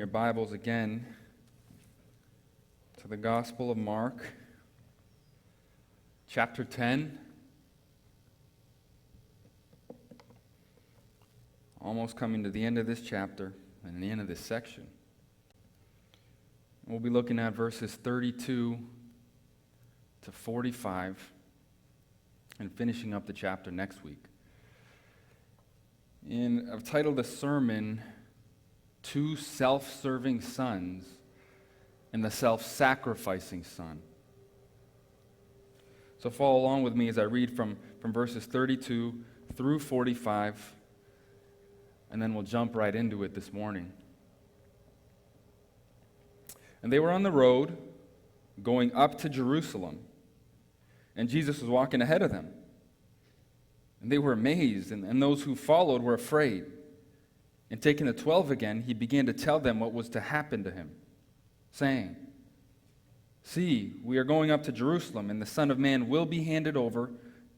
your Bibles again to the Gospel of Mark, chapter 10. Almost coming to the end of this chapter and the end of this section. We'll be looking at verses 32 to 45 and finishing up the chapter next week. And I've titled the sermon, Two Self-Serving Sons and the Self-Sacrificing Son. So follow along with me as I read from verses 32 through 45, and then we'll jump right into it this morning. And they were on the road going up to Jerusalem, and Jesus was walking ahead of them. And they were amazed, and those who followed were afraid. And taking the 12 again, he began to tell them what was to happen to him, saying, "See, we are going up to Jerusalem, and the Son of Man will be handed over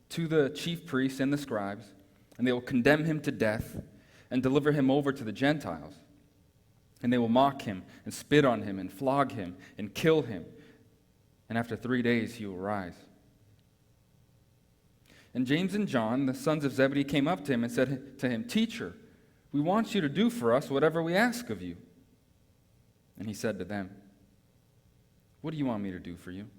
to the chief priests and the scribes, and they will condemn him to death and deliver him over to the Gentiles. And they will mock him and spit on him and flog him and kill him. And after 3 days he will rise." And James and John, the sons of Zebedee, came up to him and said to him, "Teacher, we want you to do for us whatever we ask of you." And he said to them, "What do you want me to do for you?"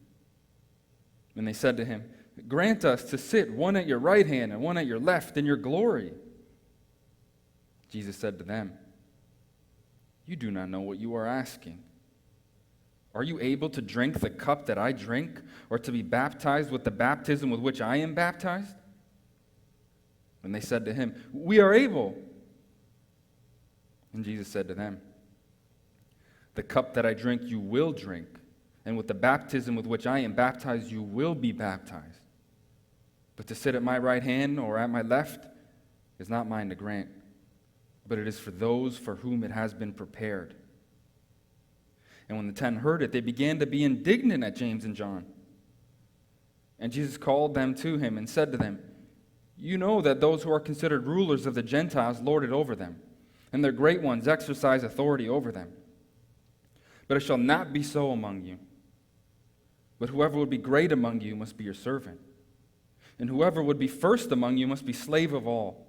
And they said to him, "Grant us to sit one at your right hand and one at your left in your glory." Jesus said to them, "You do not know what you are asking. Are you able to drink the cup that I drink, or to be baptized with the baptism with which I am baptized?" And they said to him, "We are able." And Jesus said to them, "The cup that I drink you will drink, and with the baptism with which I am baptized you will be baptized. But to sit at my right hand or at my left is not mine to grant, but it is for those for whom it has been prepared." And when the 10 heard it, they began to be indignant at James and John. And Jesus called them to him and said to them, "You know that those who are considered rulers of the Gentiles lord it over them, and their great ones exercise authority over them. But it shall not be so among you. But whoever would be great among you must be your servant, and whoever would be first among you must be slave of all.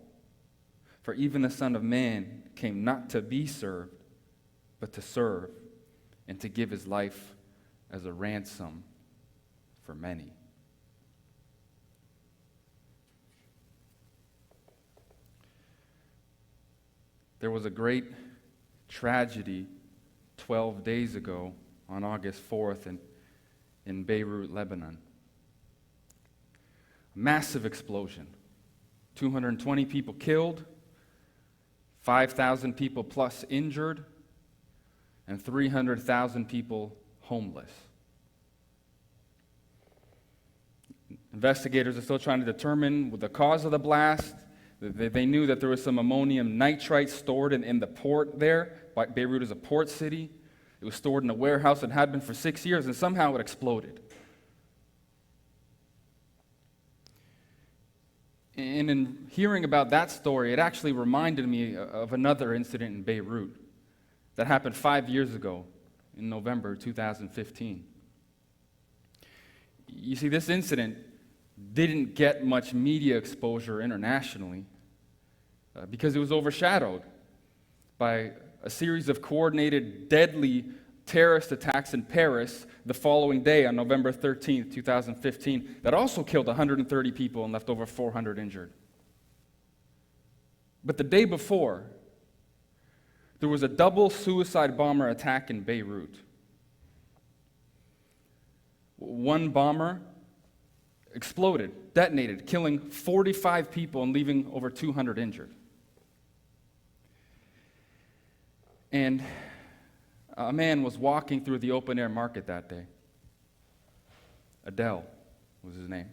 For even the Son of Man came not to be served, but to serve, and to give his life as a ransom for many." There was a great tragedy 12 days ago on August 4th in Beirut, Lebanon. A massive explosion. 220 people killed, 5,000 people plus injured, and 300,000 people homeless. Investigators are still trying to determine the cause of the blast. They knew that there was some ammonium nitrate stored in the port there. Beirut is a port city. It was stored in a warehouse and had been for 6 years, and somehow it exploded. And in hearing about that story, it actually reminded me of another incident in Beirut that happened 5 years ago in November 2015. You see, this incident didn't get much media exposure internationally because it was overshadowed by a series of coordinated, deadly terrorist attacks in Paris the following day on November 13th, 2015, that also killed 130 people and left over 400 injured. But the day before, there was a double suicide bomber attack in Beirut. One bomber exploded, detonated, killing 45 people and leaving over 200 injured. And a man was walking through the open-air market that day. Adel was his name.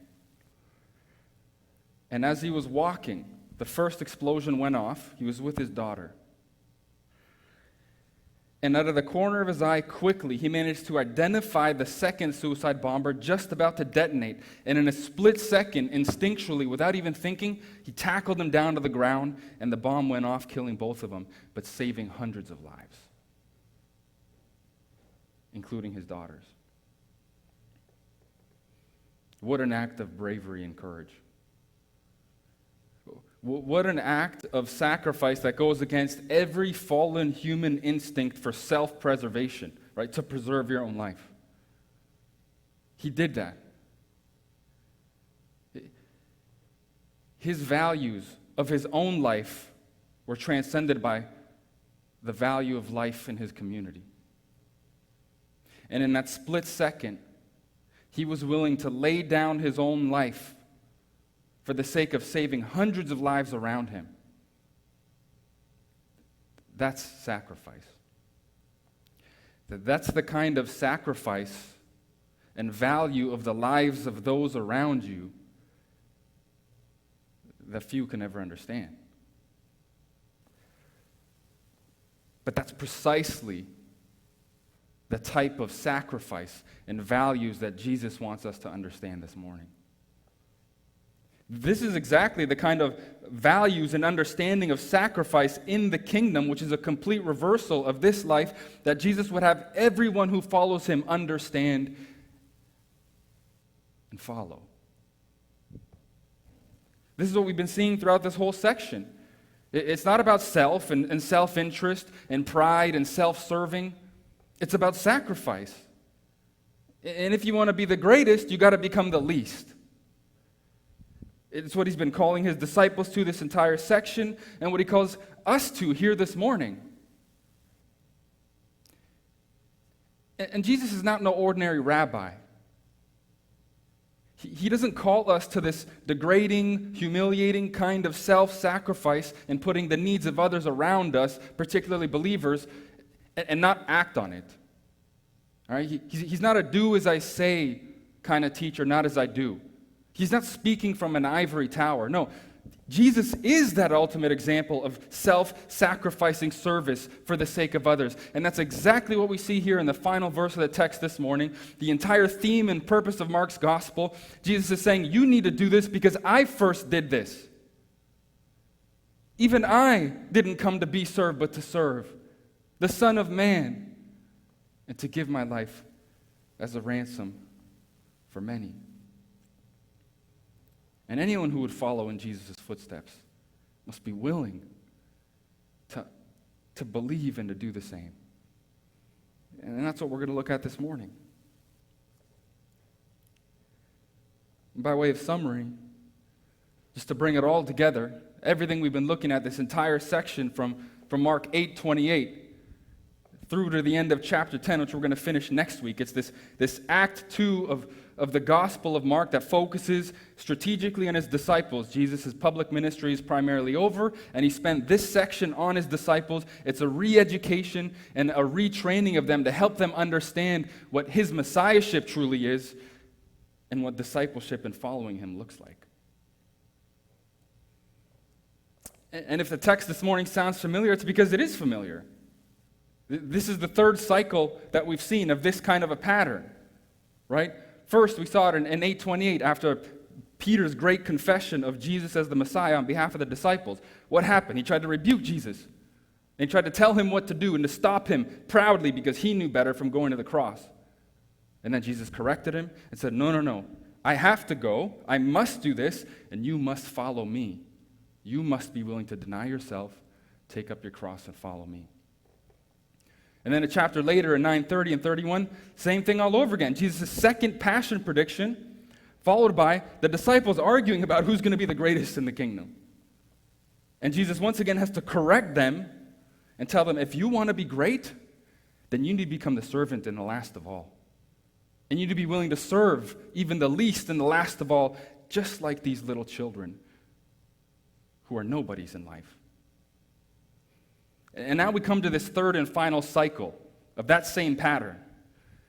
And as he was walking, the first explosion went off. He was with his daughter. And out of the corner of his eye, quickly, he managed to identify the second suicide bomber just about to detonate. And in a split second, instinctually, without even thinking, he tackled him down to the ground, and the bomb went off, killing both of them, but saving hundreds of lives. including his daughters. What an act of bravery and courage. What an act of sacrifice that goes against every fallen human instinct for self-preservation, right? To preserve your own life. He did that. His values of his own life were transcended by the value of life in his community. And in that split second, he was willing to lay down his own life for the sake of saving hundreds of lives around him. That's sacrifice. That's the kind of sacrifice and value of the lives of those around you that few can ever understand. But that's precisely the type of sacrifice and values that Jesus wants us to understand this morning. This is exactly the kind of values and understanding of sacrifice in the kingdom, which is a complete reversal of this life, that Jesus would have everyone who follows him understand and follow. This is what we've been seeing throughout this whole section. It's not about self and self-interest and pride and self-serving. It's about sacrifice. And if you want to be the greatest, you got to become the least. It's what he's been calling his disciples to this entire section, and what he calls us to here this morning. And Jesus is not no ordinary rabbi. He doesn't call us to this degrading, humiliating kind of self-sacrifice and putting the needs of others around us, particularly believers, and not act on it. All right? He's not a do as I say kind of teacher, not as I do. He's not speaking from an ivory tower. No, Jesus is that ultimate example of self-sacrificing service for the sake of others. And that's exactly what we see here in the final verse of the text this morning. The entire theme and purpose of Mark's gospel. Jesus is saying, you need to do this because I first did this. Even I didn't come to be served, but to serve the Son of Man and to give my life as a ransom for many. And anyone who would follow in Jesus' footsteps must be willing to believe and to do the same. And that's what we're going to look at this morning. And by way of summary, just to bring it all together, everything we've been looking at, this entire section from Mark 8:28 through to the end of chapter 10, which we're going to finish next week. It's this Act 2 of the Gospel of Mark that focuses strategically on his disciples. Jesus' public ministry is primarily over, and he spent this section on his disciples. It's a re-education and a retraining of them to help them understand what his messiahship truly is and what discipleship and following him looks like. And if the text this morning sounds familiar, it's because it is familiar. This is the third cycle that we've seen of this kind of a pattern, right? First, we saw it in 8:28 after Peter's great confession of Jesus as the Messiah on behalf of the disciples. What happened? He tried to rebuke Jesus. And he tried to tell him what to do and to stop him proudly because he knew better from going to the cross. And then Jesus corrected him and said, no. I have to go. I must do this, and you must follow me. You must be willing to deny yourself, take up your cross, and follow me. And then a chapter later in 9:30 and 31, same thing all over again. Jesus' second passion prediction, followed by the disciples arguing about who's going to be the greatest in the kingdom. And Jesus once again has to correct them and tell them, if you want to be great, then you need to become the servant and the last of all. And you need to be willing to serve even the least and the last of all, just like these little children who are nobodies in life. And now we come to this third and final cycle of that same pattern,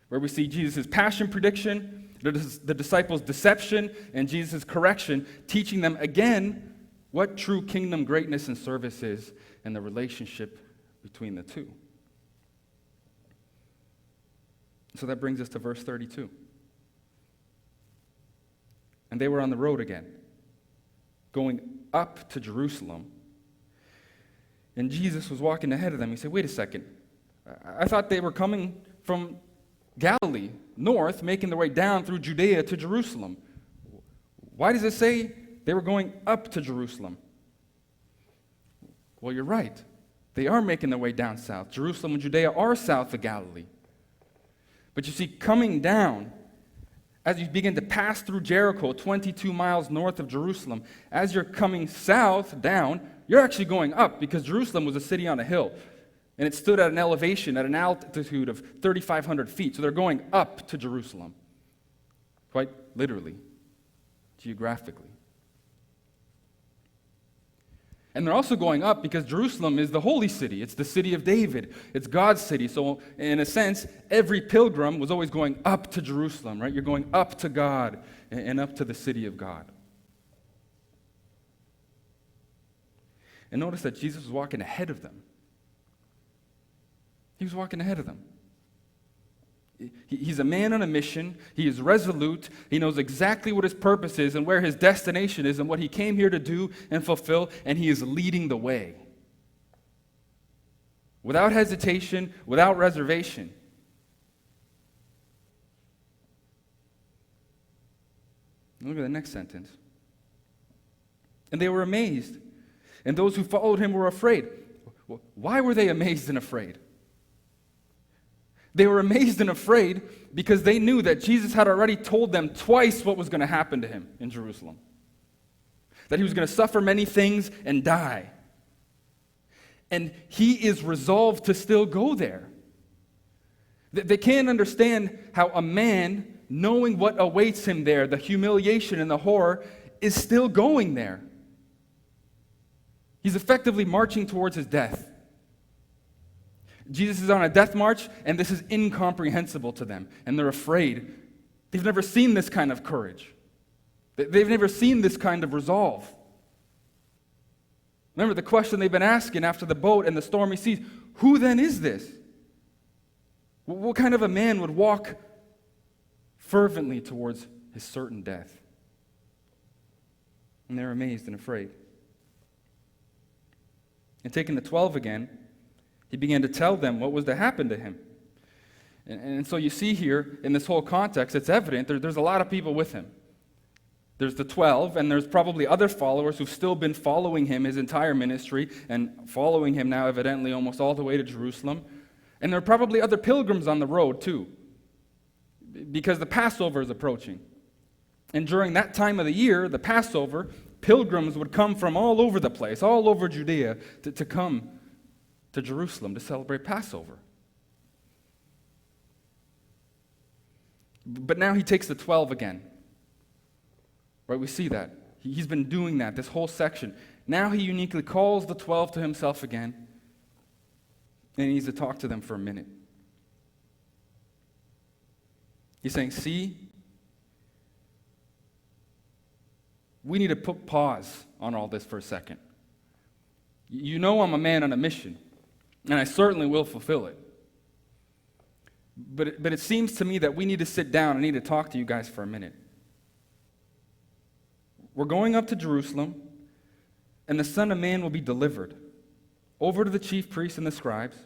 where we see Jesus' passion prediction, the disciples' deception, and Jesus' correction, teaching them again what true kingdom greatness and service is and the relationship between the two. So that brings us to verse 32. And they were on the road again, going up to Jerusalem. And Jesus was walking ahead of them. He said, wait a second. I thought they were coming from Galilee, north, making their way down through Judea to Jerusalem. Why does it say they were going up to Jerusalem? Well, you're right. They are making their way down south. Jerusalem and Judea are south of Galilee. But you see, coming down, as you begin to pass through Jericho, 22 miles north of Jerusalem, as you're coming south, down, you're actually going up, because Jerusalem was a city on a hill. And it stood at an elevation, at an altitude of 3,500 feet. So they're going up to Jerusalem, quite literally, geographically. And they're also going up because Jerusalem is the holy city. It's the city of David. It's God's city. So in a sense, every pilgrim was always going up to Jerusalem, right? You're going up to God and up to the city of God. And notice that Jesus was walking ahead of them. He was walking ahead of them. He's a man on a mission. He is resolute. He knows exactly what his purpose is and where his destination is and what he came here to do and fulfill, and he is leading the way. Without hesitation, without reservation. Look at the next sentence. And they were amazed, and those who followed him were afraid. Why were they amazed and afraid? They were amazed and afraid because they knew that Jesus had already told them twice what was going to happen to him in Jerusalem. That he was going to suffer many things and die. And he is resolved to still go there. They can't understand how a man, knowing what awaits him there, the humiliation and the horror, is still going there. He's effectively marching towards his death. Jesus is on a death march, and this is incomprehensible to them, and they're afraid. They've never seen this kind of courage. They've never seen this kind of resolve. Remember the question they've been asking after the boat and the stormy seas, who then is this? What kind of a man would walk fervently towards his certain death? And they're amazed and afraid. And taking the 12 again, he began to tell them what was to happen to him. And so you see here, in this whole context, it's evident there's a lot of people with him. There's the 12, and there's probably other followers who've still been following him his entire ministry, and following him now evidently almost all the way to Jerusalem. And there are probably other pilgrims on the road too, because the Passover is approaching. And during that time of the year, the Passover, pilgrims would come from all over the place, all over Judea, to come to Jerusalem to celebrate Passover. But now he takes the 12 again. Right, we see that. He's been doing that, this whole section. Now he uniquely calls the 12 to himself again, and he needs to talk to them for a minute. He's saying, see, we need to put pause on all this for a second. You know I'm a man on a mission. And I certainly will fulfill it. But it seems to me that we need to sit down. I need to talk to you guys for a minute. We're going up to Jerusalem, and the Son of Man will be delivered over to the chief priests and the scribes,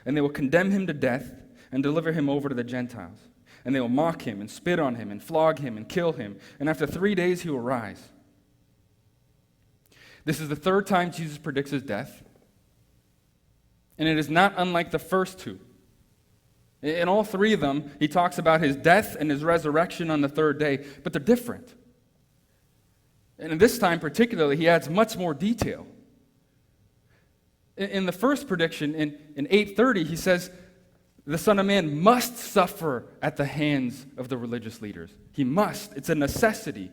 and they will condemn him to death and deliver him over to the Gentiles. And they will mock him and spit on him and flog him and kill him. And after 3 days he will rise. This is the third time Jesus predicts his death. And it is not unlike the first two. In all three of them, he talks about his death and his resurrection on the third day, but they're different. And in this time particularly, he adds much more detail. In the first prediction, in 8:30, he says, the Son of Man must suffer at the hands of the religious leaders. He must. It's a necessity.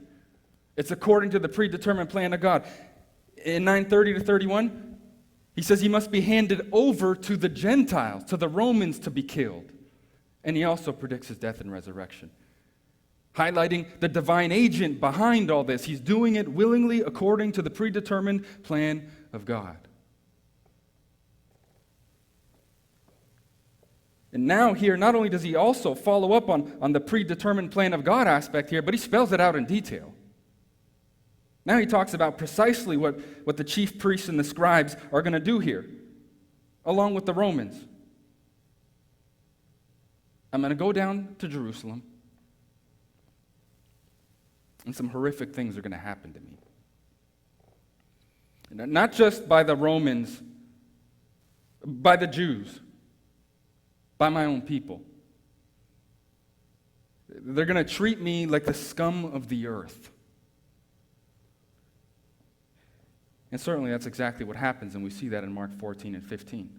It's according to the predetermined plan of God. In 9:30 to 31, he says he must be handed over to the Gentiles, to the Romans, to be killed. And he also predicts his death and resurrection, highlighting the divine agent behind all this. He's doing it willingly according to the predetermined plan of God. And now here, not only does he also follow up on the predetermined plan of God aspect here, but he spells it out in detail. Now he talks about precisely what the chief priests and the scribes are going to do here, along with the Romans. I'm going to go down to Jerusalem, and some horrific things are going to happen to me. And not just by the Romans, by the Jews, by my own people. They're going to treat me like the scum of the earth. And certainly that's exactly what happens, and we see that in Mark 14 and 15.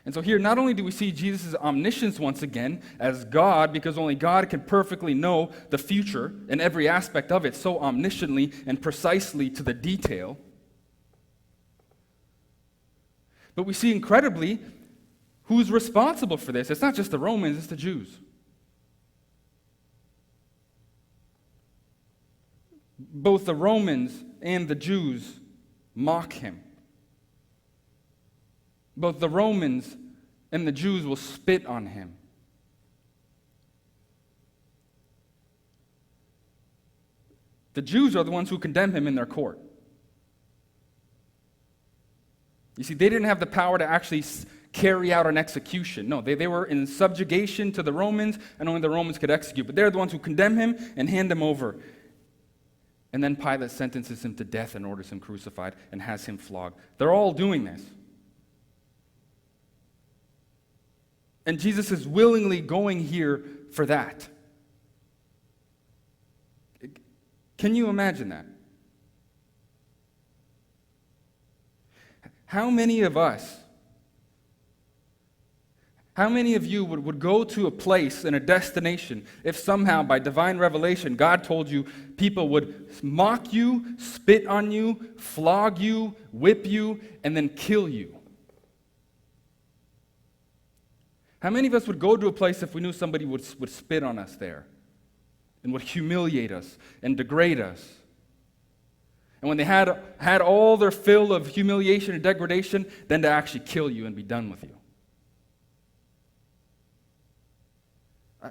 And so here, not only do we see Jesus' omniscience once again as God, because only God can perfectly know the future and every aspect of it so omnisciently and precisely to the detail, but we see incredibly who's responsible for this. It's not just the Romans, it's the Jews. Both the Romans and the Jews mock him. Both the Romans and the Jews will spit on him. The Jews are the ones who condemn him in their court. You see, they didn't have the power to actually carry out an execution. No, they were in subjugation to the Romans, and only the Romans could execute. But they're the ones who condemn him and hand him over. And then Pilate sentences him to death and orders him crucified and has him flogged. They're all doing this. And Jesus is willingly going here for that. Can you imagine that? How many of us, how many of you would go to a place and a destination if somehow by divine revelation God told you people would mock you, spit on you, flog you, whip you, and then kill you? How many of us would go to a place if we knew somebody would spit on us there and would humiliate us and degrade us? And when they had all their fill of humiliation and degradation, then to actually kill you and be done with you?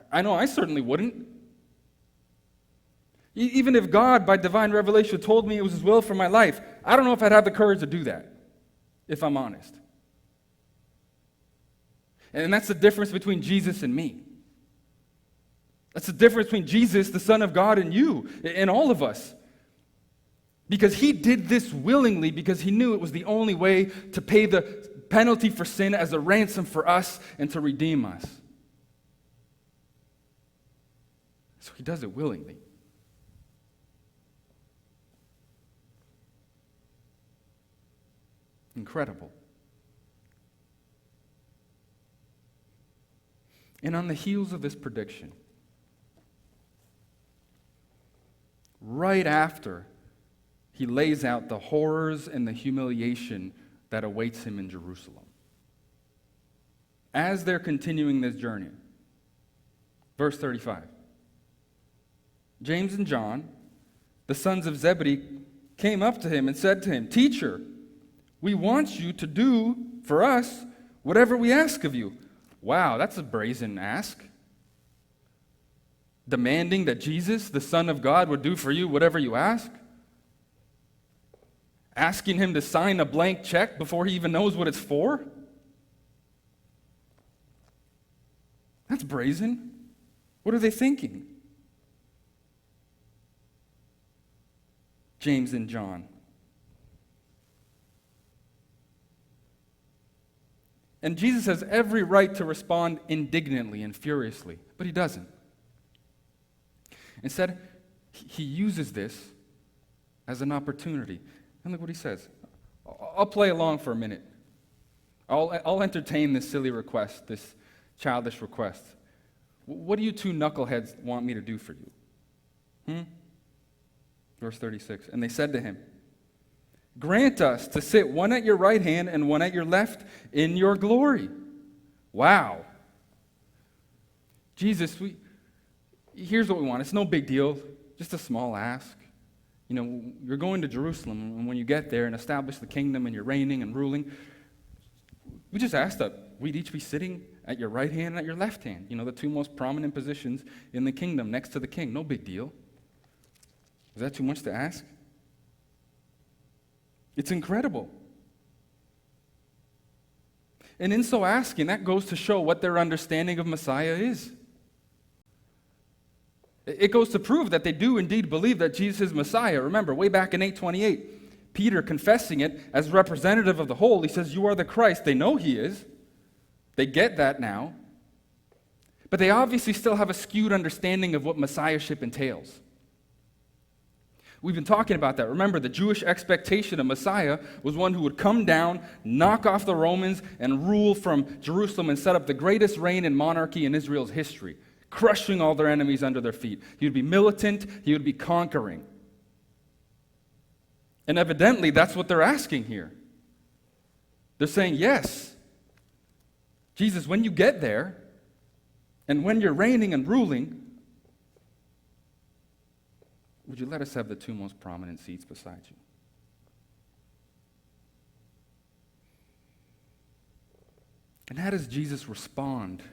I know I certainly wouldn't. Even if God, by divine revelation, told me it was His will for my life, I don't know if I'd have the courage to do that, if I'm honest. And that's the difference between Jesus and me. That's the difference between Jesus, the Son of God, and you, and all of us. Because He did this willingly, because He knew it was the only way to pay the penalty for sin as a ransom for us and to redeem us. So He does it willingly. Incredible. And on the heels of this prediction, right after He lays out the horrors and the humiliation that awaits Him in Jerusalem, as they're continuing this journey, verse 35, James and John, the sons of Zebedee, came up to Him and said to Him, "Teacher, we want you to do for us whatever we ask of you." Wow, that's a brazen ask. Demanding that Jesus, the Son of God, would do for you whatever you ask? Asking Him to sign a blank check before He even knows what it's for? That's brazen. What are they thinking? James and John. And Jesus has every right to respond indignantly and furiously, but He doesn't. Instead, He uses this as an opportunity. And look what He says. I'll play along for a minute. I'll entertain this silly request, this childish request. What do you two knuckleheads want me to do for you? Verse 36. And they said to Him, "Grant us to sit one at your right hand and one at your left in your glory." Wow. Jesus, here's what we want. It's no big deal, just a small ask. You know, you're going to Jerusalem, and when you get there and establish the kingdom and you're reigning and ruling, we just ask that we'd each be sitting at your right hand and at your left hand. You know, the two most prominent positions in the kingdom next to the king. No big deal. Is that too much to ask? It's incredible. And in so asking, that goes to show what their understanding of Messiah is. It goes to prove that they do indeed believe that Jesus is Messiah. Remember, way back in 8:28, Peter confessing it as representative of the whole, he says, "You are the Christ." They know he is. They get that now. But they obviously still have a skewed understanding of what Messiahship entails. We've been talking about that. Remember, the Jewish expectation of Messiah was one who would come down, knock off the Romans, and rule from Jerusalem and set up the greatest reign and monarchy in Israel's history, crushing all their enemies under their feet. He would be militant, he would be conquering. And evidently, that's what they're asking here. They're saying, yes, Jesus, when you get there, and when you're reigning and ruling, would you let us have the two most prominent seats beside you? And how does Jesus respond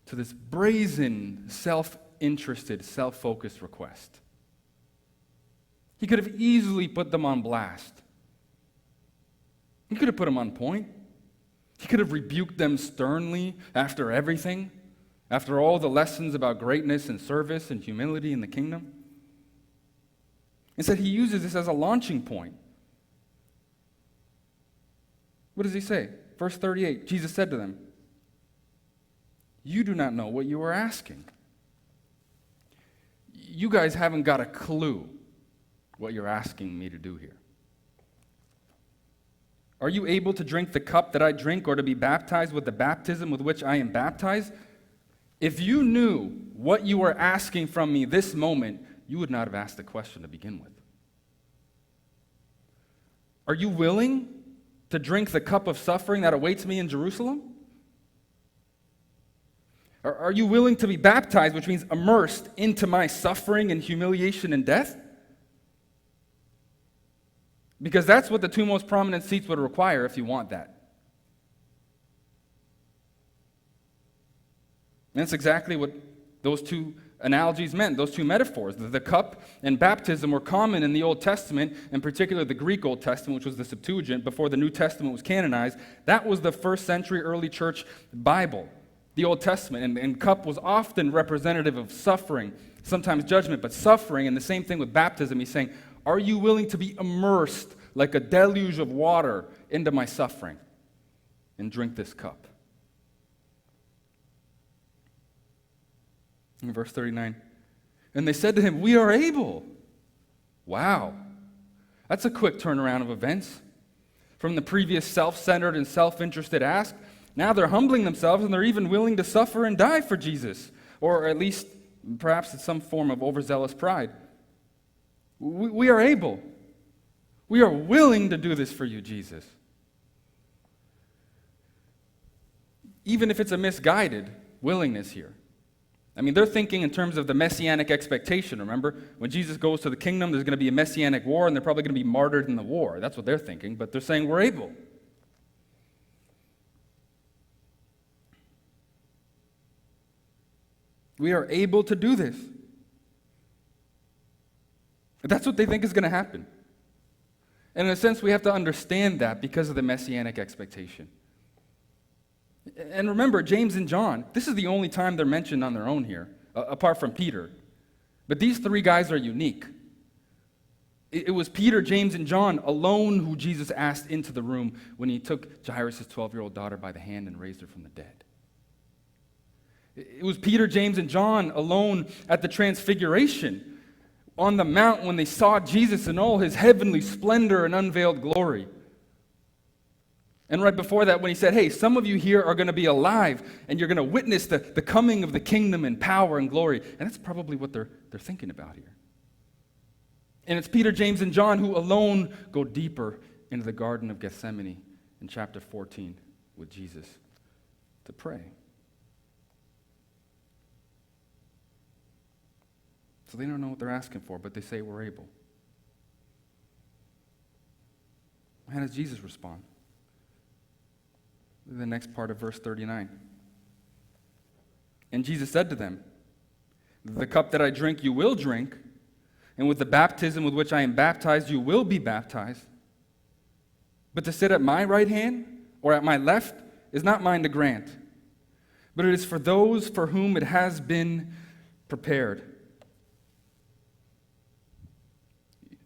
to this brazen, self-interested, self-focused request? He could have easily put them on blast. He could have put them on point. He could have rebuked them sternly after everything, after all the lessons about greatness and service and humility in the kingdom. Instead, he uses this as a launching point. What does he say? Verse 38, Jesus said to them, "You do not know what you are asking." You guys haven't got a clue what you're asking me to do here. Are you able to drink the cup that I drink, or to be baptized with the baptism with which I am baptized? If you knew what you were asking from me this moment, you would not have asked the question to begin with. Are you willing to drink the cup of suffering that awaits me in Jerusalem? Are you willing to be baptized, which means immersed into my suffering and humiliation and death? Because that's what the two most prominent seats would require if you want that. And that's exactly what those two analogies meant, those two metaphors. The cup and baptism were common in the Old Testament, in particular the Greek Old Testament, which was the Septuagint, before the New Testament was canonized. That was the first century early church Bible, the Old Testament. And cup was often representative of suffering, sometimes judgment, but suffering. And the same thing with baptism. He's saying, are you willing to be immersed like a deluge of water into my suffering and drink this cup? In verse 39, and they said to him, "We are able." Wow. That's a quick turnaround of events. From the previous self-centered and self-interested ask, now they're humbling themselves and they're even willing to suffer and die for Jesus. Or at least, perhaps it's some form of overzealous pride. We are able. We are willing to do this for you, Jesus. Even if it's a misguided willingness here. I mean, they're thinking in terms of the messianic expectation. Remember, when Jesus goes to the kingdom, there's going to be a messianic war, and they're probably going to be martyred in the war. That's what they're thinking, but they're saying we're able. We are able to do this. That's what they think is going to happen. And in a sense, we have to understand that because of the messianic expectation. And remember, James and John, this is the only time they're mentioned on their own here, apart from Peter. But these three guys are unique. It was Peter, James, and John alone who Jesus asked into the room when he took Jairus' 12-year-old daughter by the hand and raised her from the dead. It was Peter, James, and John alone at the Transfiguration on the mount when they saw Jesus in all his heavenly splendor and unveiled glory. And right before that, when he said, hey, some of you here are going to be alive, and you're going to witness the coming of the kingdom in power and glory. And that's probably what they're thinking about here. And it's Peter, James, and John who alone go deeper into the Garden of Gethsemane in chapter 14 with Jesus to pray. So they don't know what they're asking for, but they say we're able. How does Jesus respond? The next part of verse 39. And Jesus said to them, the cup that I drink you will drink, and with the baptism with which I am baptized you will be baptized. But to sit at my right hand or at my left is not mine to grant, but it is for those for whom it has been prepared.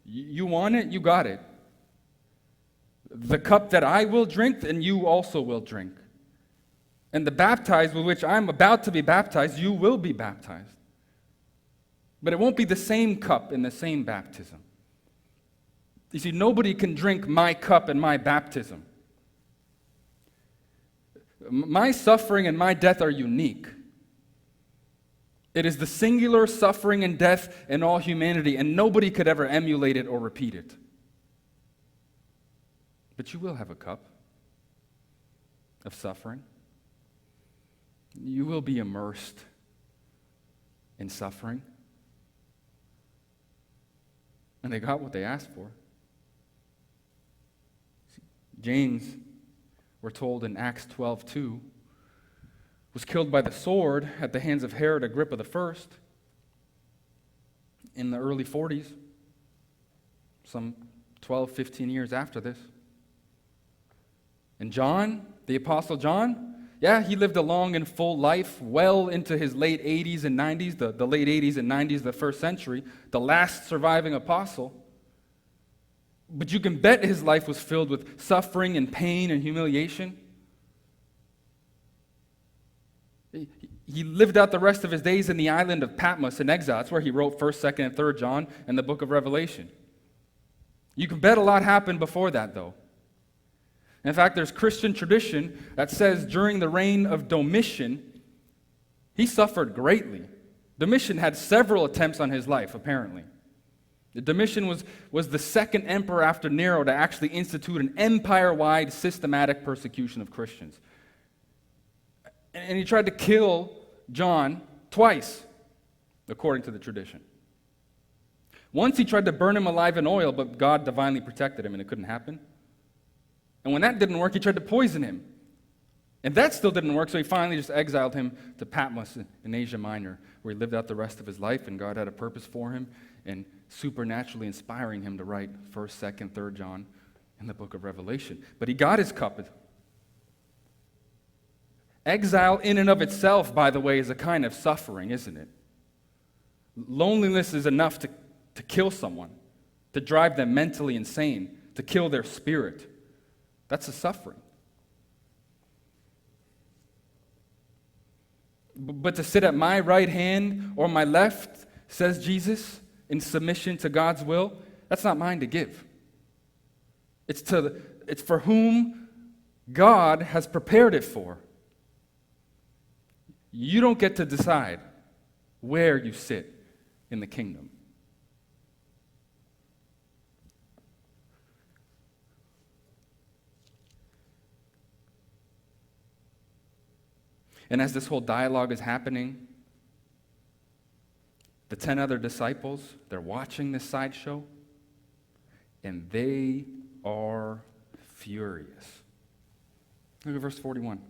You want it, you got it. The cup that I will drink, and you also will drink. And the baptized with which I'm about to be baptized, you will be baptized. But it won't be the same cup in the same baptism. You see, nobody can drink my cup and my baptism. My suffering and my death are unique. It is the singular suffering and death in all humanity, and nobody could ever emulate it or repeat it. But you will have a cup of suffering. You will be immersed in suffering. And they got what they asked for. James, we're told in Acts 12:2, was killed by the sword at the hands of Herod Agrippa I in the early 40s, some 12, 15 years after this. And John, the Apostle John, yeah, he lived a long and full life, well into his late 80s and 90s, the late 80s and 90s of the first century, the last surviving apostle. But you can bet his life was filled with suffering and pain and humiliation. He lived out the rest of his days in the island of Patmos in exile. That's where he wrote 1st, 2nd, and 3rd John and the book of Revelation. You can bet a lot happened before that, though. In fact, there's Christian tradition that says during the reign of Domitian, he suffered greatly. Domitian had several attempts on his life, apparently. Domitian was the second emperor after Nero to actually institute an empire-wide systematic persecution of Christians. And he tried to kill John twice, according to the tradition. Once he tried to burn him alive in oil, but God divinely protected him and it couldn't happen. And when that didn't work, he tried to poison him. And that still didn't work, so he finally just exiled him to Patmos in Asia Minor, where he lived out the rest of his life, and God had a purpose for him, and supernaturally inspiring him to write 1st, 2nd, 3rd John and the book of Revelation. But he got his cup. Exile in and of itself, by the way, is a kind of suffering, isn't it? Loneliness is enough to kill someone, to drive them mentally insane, to kill their spirit. That's a suffering. But to sit at my right hand or my left, says Jesus, in submission to God's will, that's not mine to give. It's for whom God has prepared it for. You don't get to decide where you sit in the kingdom. And as this whole dialogue is happening, the 10 other disciples, they're watching this sideshow, and they are furious. Look at verse 41.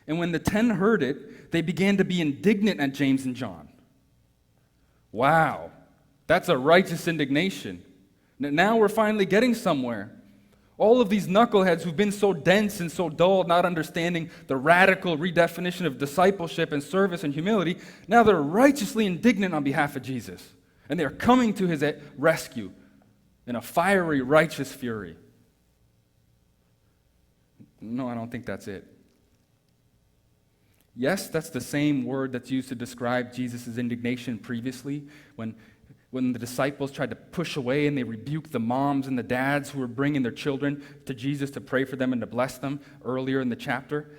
And when the 10 heard it, they began to be indignant at James and John. Wow, that's a righteous indignation. Now we're finally getting somewhere. All of these knuckleheads who've been so dense and so dull, not understanding the radical redefinition of discipleship and service and humility, now they're righteously indignant on behalf of Jesus. And they're coming to his rescue in a fiery, righteous fury. No, I don't think that's it. Yes, that's the same word that's used to describe Jesus' indignation previously, when the disciples tried to push away and they rebuked the moms and the dads who were bringing their children to Jesus to pray for them and to bless them earlier in the chapter.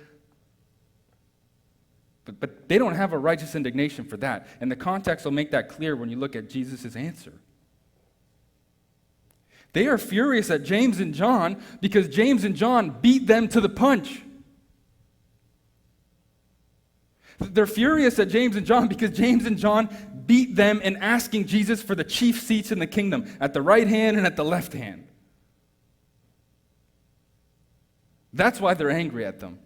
But they don't have a righteous indignation for that. And the context will make that clear when you look at Jesus' answer. They are furious at James and John because James and John beat them to the punch. They're furious at James and John because James and John beat them in asking Jesus for the chief seats in the kingdom, at the right hand and at the left hand. That's why they're angry at them.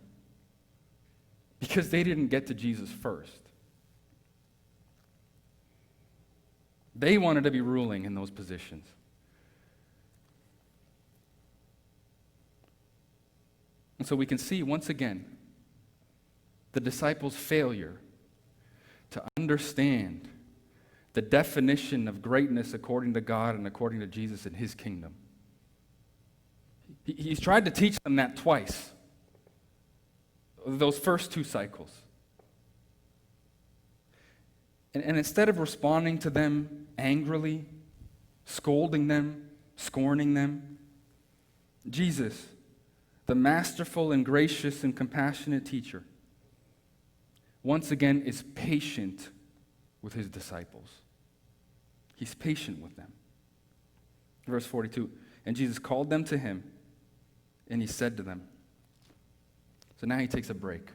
Because they didn't get to Jesus first. They wanted to be ruling in those positions. And so we can see once again the disciples' failure to understand the definition of greatness according to God and according to Jesus in his kingdom. He's tried to teach them that twice, those first two cycles. And instead of responding to them angrily, scolding them, scorning them, Jesus, the masterful and gracious and compassionate teacher, once again is patient with his disciples. He's patient with them. Verse 42, and Jesus called them to him, and he said to them. So now he takes a break.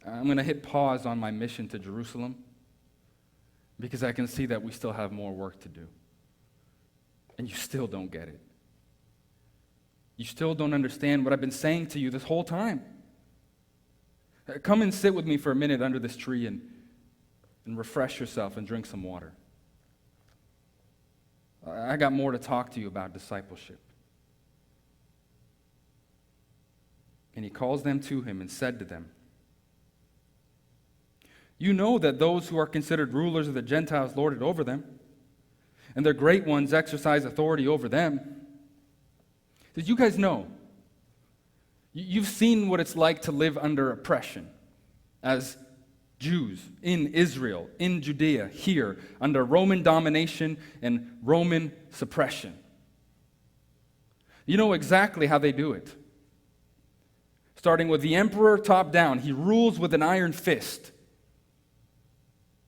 I'm going to hit pause on my mission to Jerusalem because I can see that we still have more work to do. And you still don't get it. You still don't understand what I've been saying to you this whole time. Come and sit with me for a minute under this tree and refresh yourself and drink some water. I got more to talk to you about discipleship. And he calls them to him and said to them, you know that those who are considered rulers of the Gentiles lord it over them, and their great ones exercise authority over them. Did you guys know? You've seen what it's like to live under oppression as Jews in Israel, in Judea, here, under Roman domination and Roman suppression. You know exactly how they do it. Starting with the emperor top down, he rules with an iron fist.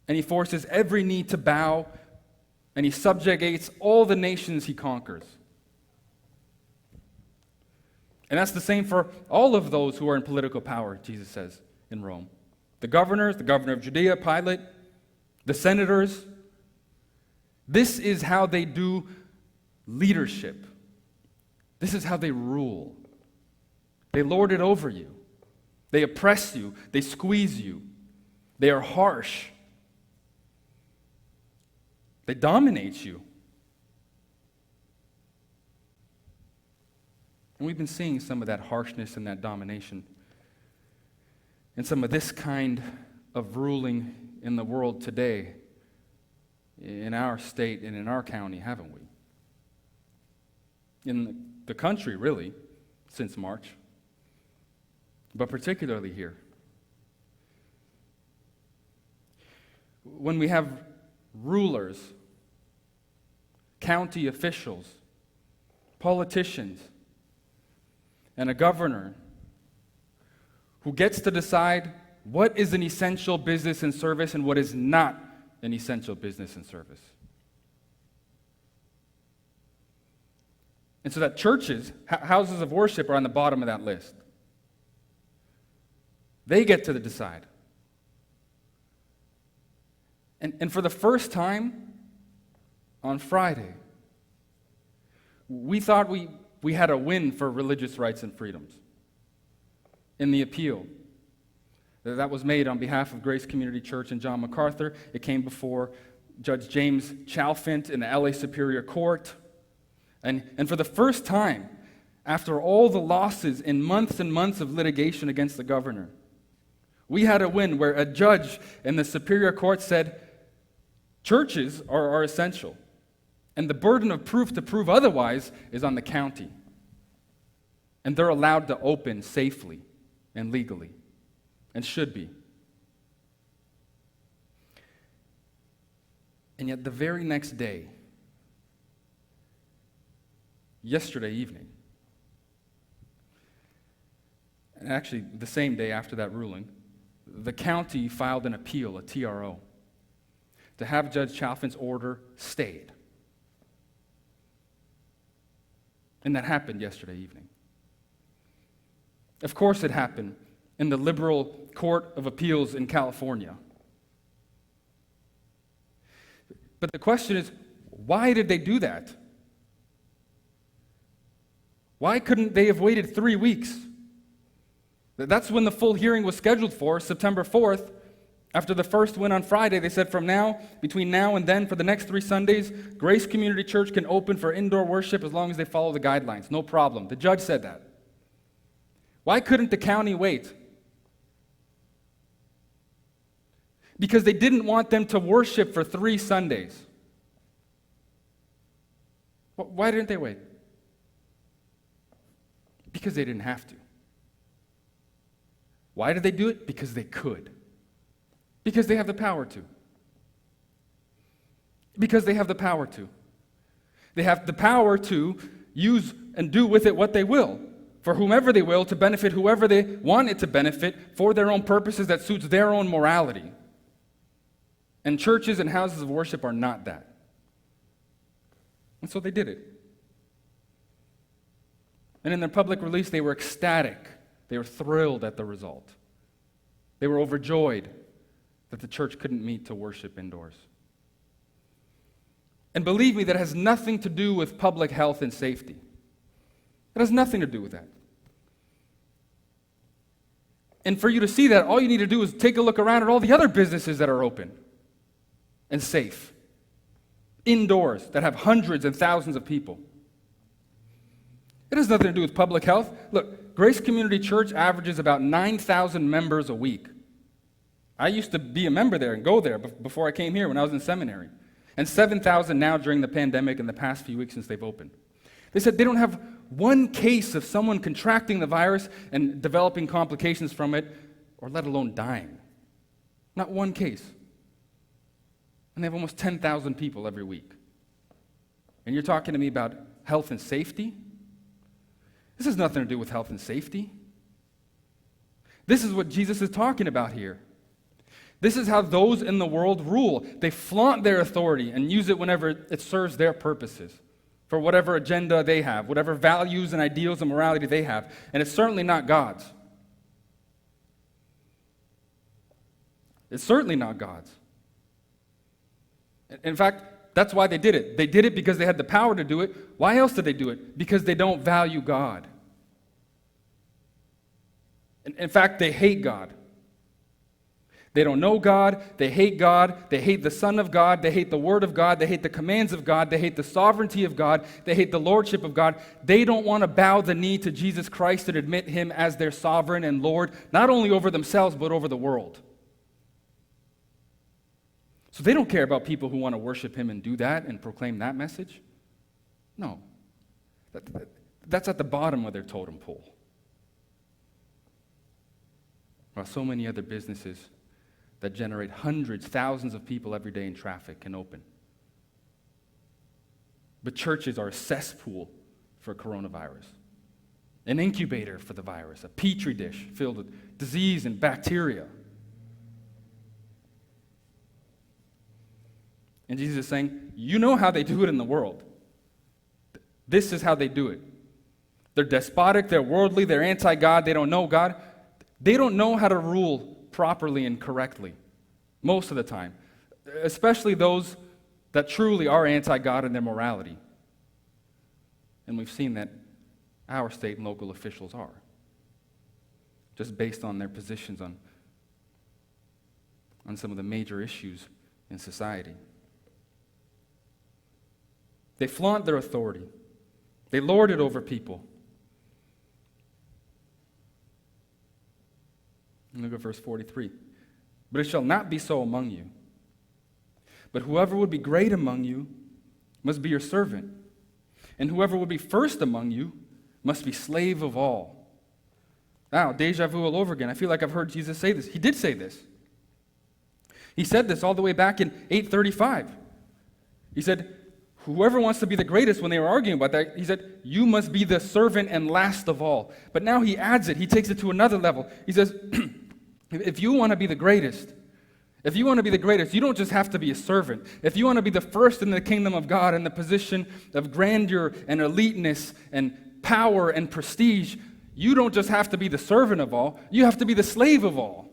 And he forces every knee to bow, and he subjugates all the nations he conquers. And that's the same for all of those who are in political power, Jesus says, in Rome. The governors, the governor of Judea, Pilate, the senators. This is how they do leadership. This is how they rule. They lord it over you. They oppress you. They squeeze you. They are harsh. They dominate you. And we've been seeing some of that harshness and that domination and some of this kind of ruling in the world today, in our state and in our county, haven't we? In the country, really, since March, but particularly here. When we have rulers, county officials, politicians, and a governor who gets to decide what is an essential business and service and what is not an essential business and service. And so that churches, houses of worship, are on the bottom of that list. They get to decide. And for the first time on Friday, we thought we had a win for religious rights and freedoms in the appeal that was made on behalf of Grace Community Church and John MacArthur. It came before Judge James Chalfant in the LA Superior Court. And for the first time, after all the losses and months of litigation against the governor, we had a win where a judge in the Superior Court said, churches are essential, and the burden of proof to prove otherwise is on the county. And they're allowed to open safely and legally, and should be. And yet the very next day, yesterday evening, and actually the same day after that ruling, the county filed an appeal, a TRO, to have Judge Chalfant's order stayed. And that happened yesterday evening. Of course it happened in the liberal Court of Appeals in California. But the question is, why did they do that? Why couldn't they have waited 3 weeks? That's when the full hearing was scheduled for, September 4th. After the first win on Friday, they said between now and then, for the next 3 Sundays, Grace Community Church can open for indoor worship as long as they follow the guidelines. No problem. The judge said that. Why couldn't the county wait? Because they didn't want them to worship for 3 Sundays. Why didn't they wait? Because they didn't have to. Why did they do it? Because they could. Because they have the power to. Because they have the power to. They have the power to use and do with it what they will, for whomever they will, to benefit whoever they want it to benefit, for their own purposes that suits their own morality. And churches and houses of worship are not that. And so they did it. And in their public release, they were ecstatic. They were thrilled at the result. They were overjoyed that the church couldn't meet to worship indoors. And believe me, that has nothing to do with public health and safety. It has nothing to do with that. And for you to see that, all you need to do is take a look around at all the other businesses that are open and safe, indoors, that have hundreds and thousands of people. It has nothing to do with public health. Look, Grace Community Church averages about 9,000 members a week. I used to be a member there and go there before I came here when I was in seminary. And 7,000 now during the pandemic in the past few weeks since they've opened. They said they don't have one case of someone contracting the virus and developing complications from it, or let alone dying. Not one case. And they have almost 10,000 people every week. And you're talking to me about health and safety? This has nothing to do with health and safety. This is what Jesus is talking about here. This is how those in the world rule. They flaunt their authority and use it whenever it serves their purposes, for whatever agenda they have, whatever values and ideals and morality they have. And it's certainly not God's. It's certainly not God's. In fact, that's why they did it. They did it because they had the power to do it. Why else did they do it? Because they don't value God. In fact, they hate God. They don't know God, they hate the Son of God, they hate the Word of God, they hate the commands of God, they hate the sovereignty of God, they hate the lordship of God. They don't want to bow the knee to Jesus Christ and admit Him as their sovereign and Lord, not only over themselves, but over the world. So they don't care about people who want to worship Him and do that and proclaim that message. No. That's at the bottom of their totem pole. While so many other businesses that generate hundreds, thousands of people every day in traffic can open. But churches are a cesspool for coronavirus, an incubator for the virus, a petri dish filled with disease and bacteria. And Jesus is saying, you know how they do it in the world. This is how they do it. They're despotic, they're worldly, they're anti-God, they don't know God. They don't know how to rule properly and correctly, most of the time, especially those that truly are anti-God in their morality. And we've seen that our state and local officials are, just based on their positions on some of the major issues in society. They flaunt their authority. They lord it over people. Look at verse 43. But it shall not be so among you. But whoever would be great among you must be your servant. And whoever would be first among you must be slave of all. Now, deja vu all over again. I feel like I've heard Jesus say this. He did say this. He said this all the way back in 835. He said, whoever wants to be the greatest, when they were arguing about that, he said, you must be the servant and last of all. But now he adds it. He takes it to another level. He says, if you want to be the greatest, you don't just have to be a servant. If you want to be the first in the kingdom of God in the position of grandeur and eliteness and power and prestige, you don't just have to be the servant of all, you have to be the slave of all.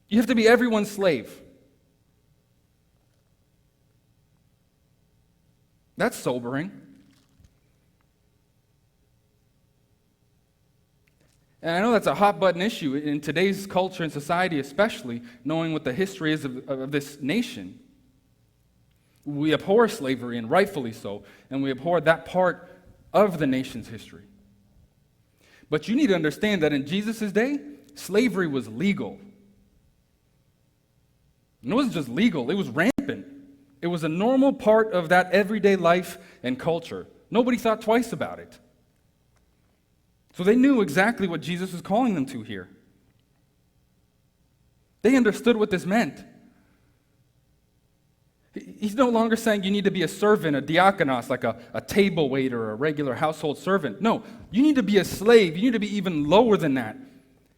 You have to be everyone's slave. That's sobering. And I know that's a hot-button issue in today's culture and society, especially knowing what the history is of this nation. We abhor slavery, and rightfully so, and we abhor that part of the nation's history. But you need to understand that in Jesus' day, slavery was legal. And it wasn't just legal, it was rampant. It was a normal part of that everyday life and culture. Nobody thought twice about it. So they knew exactly what Jesus was calling them to here. They understood what this meant. He's no longer saying you need to be a servant, a diakonos, like a table waiter or a regular household servant. No, you need to be a slave. You need to be even lower than that.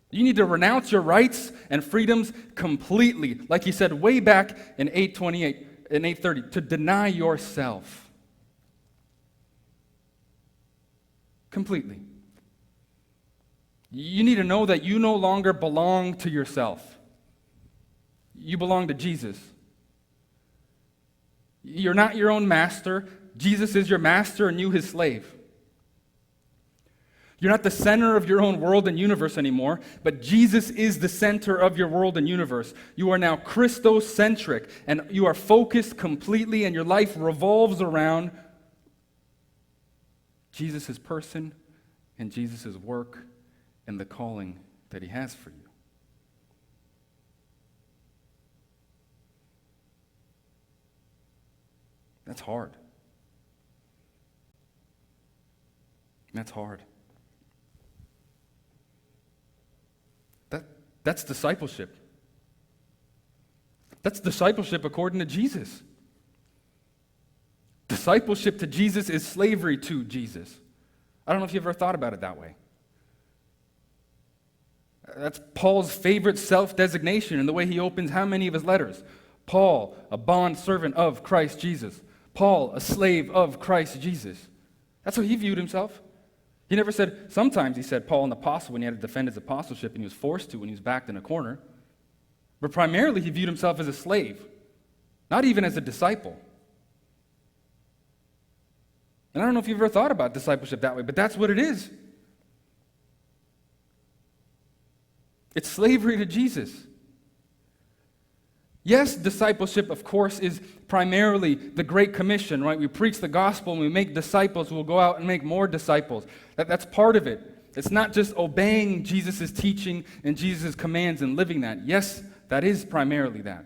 You need to renounce your rights and freedoms completely, like he said way back in 828 and 830, to deny yourself. Completely. You need to know that you no longer belong to yourself. You belong to Jesus. You're not your own master. Jesus is your master and you his slave. You're not the center of your own world and universe anymore, but Jesus is the center of your world and universe. You are now Christocentric, and you are focused completely, and your life revolves around Jesus' person and Jesus' work and the calling that he has for you. That's hard. That's hard. That's discipleship. That's discipleship according to Jesus. Discipleship to Jesus is slavery to Jesus. I don't know if you've ever thought about it that way. That's Paul's favorite self-designation in the way he opens how many of his letters? Paul, a bond servant of Christ Jesus. Paul, a slave of Christ Jesus. That's how he viewed himself. He never said, sometimes he said Paul an apostle when he had to defend his apostleship and he was forced to when he was backed in a corner. But primarily he viewed himself as a slave, not even as a disciple. And I don't know if you've ever thought about discipleship that way, but that's what it is. It's slavery to Jesus. Yes, discipleship, of course, is primarily the Great Commission, right? We preach the gospel and we make disciples. We'll go out and make more disciples. That's part of it. It's not just obeying Jesus' teaching and Jesus' commands and living that. Yes, that is primarily that.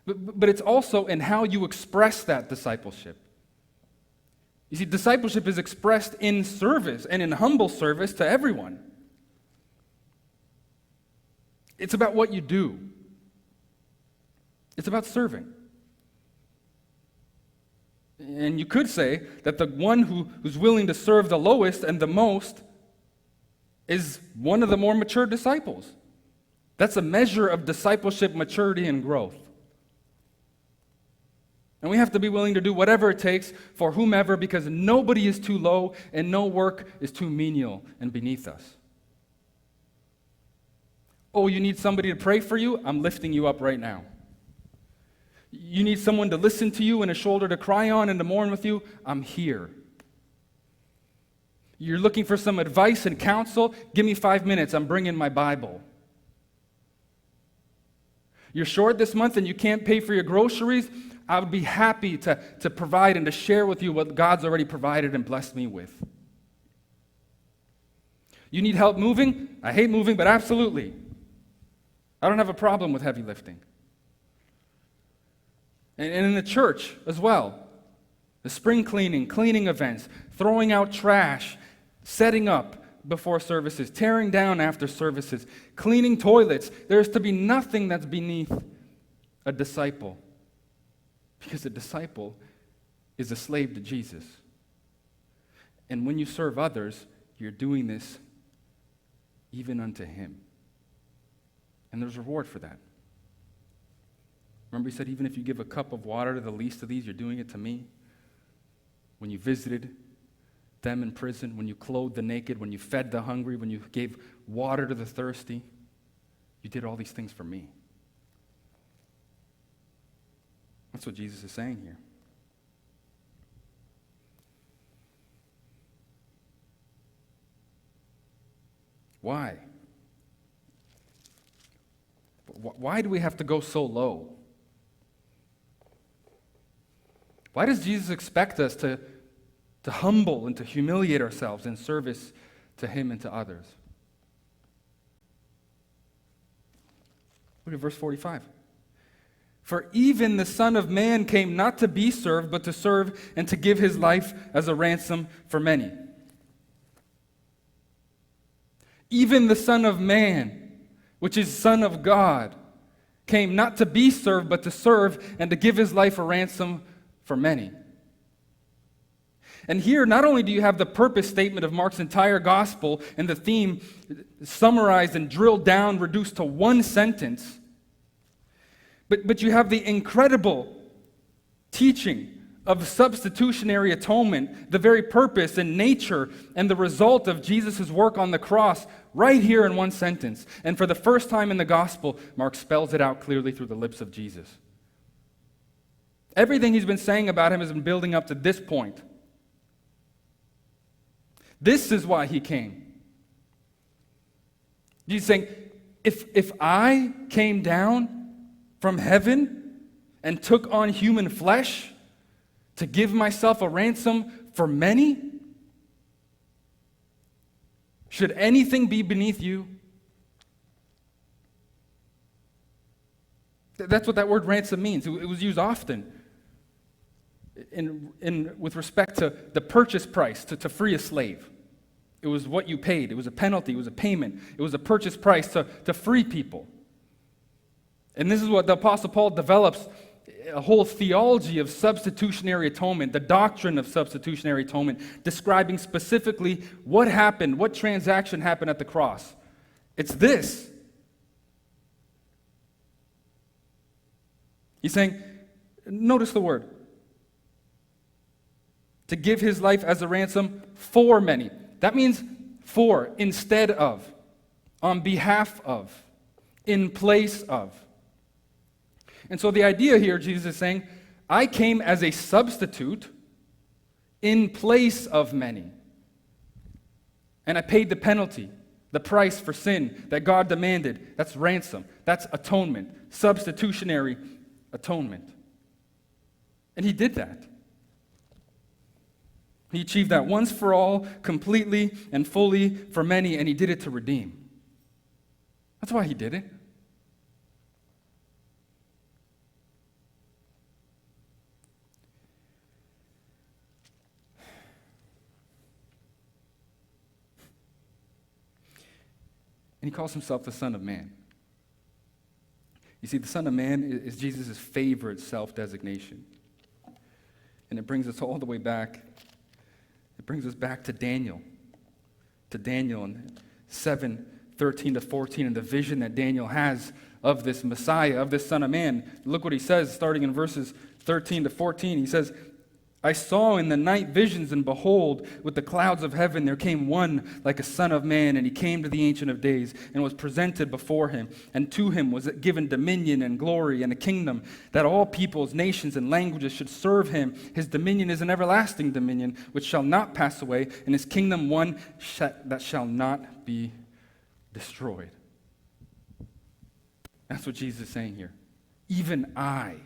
But it's also in how you express that discipleship. You see, discipleship is expressed in service and in humble service to everyone. It's about what you do. It's about serving. And you could say that the one who's willing to serve the lowest and the most is one of the more mature disciples. That's a measure of discipleship maturity and growth. And we have to be willing to do whatever it takes for whomever, because nobody is too low and no work is too menial and beneath us. Oh, you need somebody to pray for you? I'm lifting you up right now. You need someone to listen to you and a shoulder to cry on and to mourn with you? I'm here. You're looking for some advice and counsel? Give me 5 minutes. I'm bringing my Bible. You're short this month and you can't pay for your groceries? I would be happy to provide and to share with you what God's already provided and blessed me with. You need help moving? I hate moving, but absolutely. I don't have a problem with heavy lifting. And in the church as well. The spring cleaning, cleaning events, throwing out trash, setting up before services, tearing down after services, cleaning toilets. There's to be nothing that's beneath a disciple. Because a disciple is a slave to Jesus. And when you serve others, you're doing this even unto him. And there's reward for that. Remember he said, even if you give a cup of water to the least of these, you're doing it to me. When you visited them in prison, when you clothed the naked, when you fed the hungry, when you gave water to the thirsty, you did all these things for me. That's what Jesus is saying here. Why? Why do we have to go so low? Why does Jesus expect us to humble and to humiliate ourselves in service to him and to others. Look at verse 45. For even the Son of Man came not to be served, but to serve and to give his life as a ransom for many. Even the Son of Man, which is Son of God, came not to be served, but to serve and to give his life a ransom for many. And here, not only do you have the purpose statement of Mark's entire gospel and the theme summarized and drilled down, reduced to one sentence, but you have the incredible teaching of substitutionary atonement, the very purpose and nature and the result of Jesus' work on the cross right here in one sentence. And for the first time in the gospel, Mark spells it out clearly through the lips of Jesus. Everything he's been saying about him has been building up to this point. This is why he came. He's saying, if I came down from heaven and took on human flesh to give myself a ransom for many, should anything be beneath you? That's what that word ransom means. It was used often with respect to the purchase price to free a slave. It was what you paid. It was a penalty. It was a payment. It was a purchase price to free people. And this is what the Apostle Paul develops, a whole theology of substitutionary atonement, the doctrine of substitutionary atonement, describing specifically what happened, what transaction happened at the cross. It's this. He's saying, notice the word, to give his life as a ransom for many. That means for, instead of, on behalf of, in place of. And so the idea here, Jesus is saying, I came as a substitute in place of many. And I paid the penalty, the price for sin that God demanded. That's ransom. That's atonement. Substitutionary atonement. And he did that. He achieved that once for all, completely and fully for many, and he did it to redeem. That's why he did it. And he calls himself the Son of Man. You see, the Son of Man is Jesus' favorite self-designation. And it brings us all the way back. It brings us back to Daniel in 7:13-14, and the vision that Daniel has of this Messiah, of this Son of Man. Look what he says, starting in verses 13-14. He says, I saw in the night visions, and behold, with the clouds of heaven there came one like a son of man, and he came to the Ancient of Days, and was presented before him. And to him was given dominion and glory and a kingdom, that all peoples, nations, and languages should serve him. His dominion is an everlasting dominion, which shall not pass away, and his kingdom one that shall not be destroyed. That's what Jesus is saying here. Even I,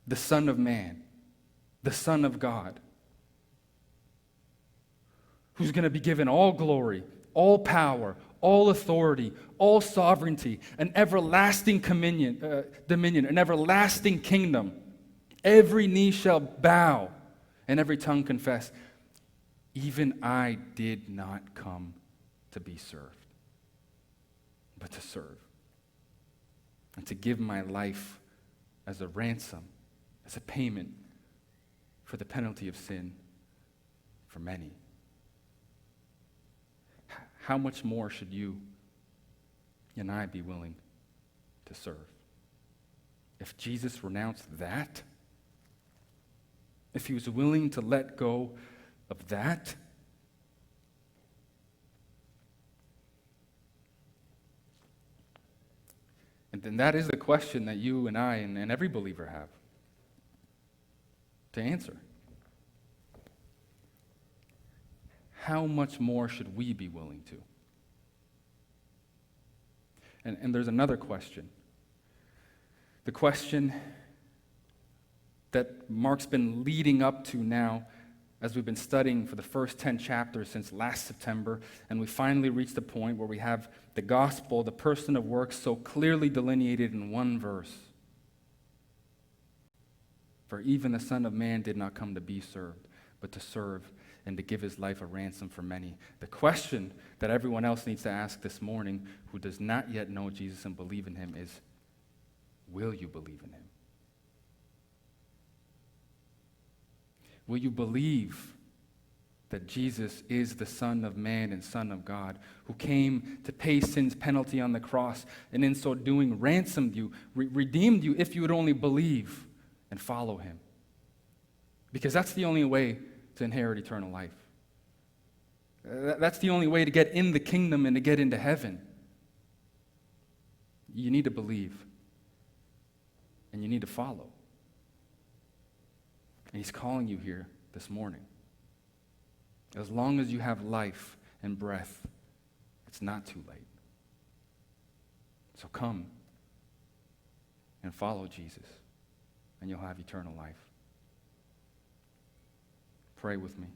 the Son of Man, the Son of God, who's going to be given all glory, all power, all authority, all sovereignty, an everlasting dominion, an everlasting kingdom. Every knee shall bow and every tongue confess, even I did not come to be served, but to serve, and to give my life as a ransom, as a payment for the penalty of sin for many. How much more should you and I be willing to serve? If Jesus renounced that, if he was willing to let go of that, and then that is the question that you and I and every believer have to answer. How much more should we be willing to? And there's another question. The question that Mark's been leading up to now as we've been studying for the first 10 chapters since last September, and we finally reached the point where we have the gospel, the person of works, so clearly delineated in one verse. For even the Son of Man did not come to be served, but to serve and to give his life a ransom for many. The question that everyone else needs to ask this morning who does not yet know Jesus and believe in him is, will you believe in him? Will you believe that Jesus is the Son of Man and Son of God, who came to pay sin's penalty on the cross, and in so doing ransomed you, redeemed you if you would only believe and follow him? Because that's the only way to inherit eternal life. That's the only way to get in the kingdom and to get into heaven. You need to believe, and you need to follow. And he's calling you here this morning. As long as you have life and breath, it's not too late. So come and follow Jesus, and you'll have eternal life. Pray with me.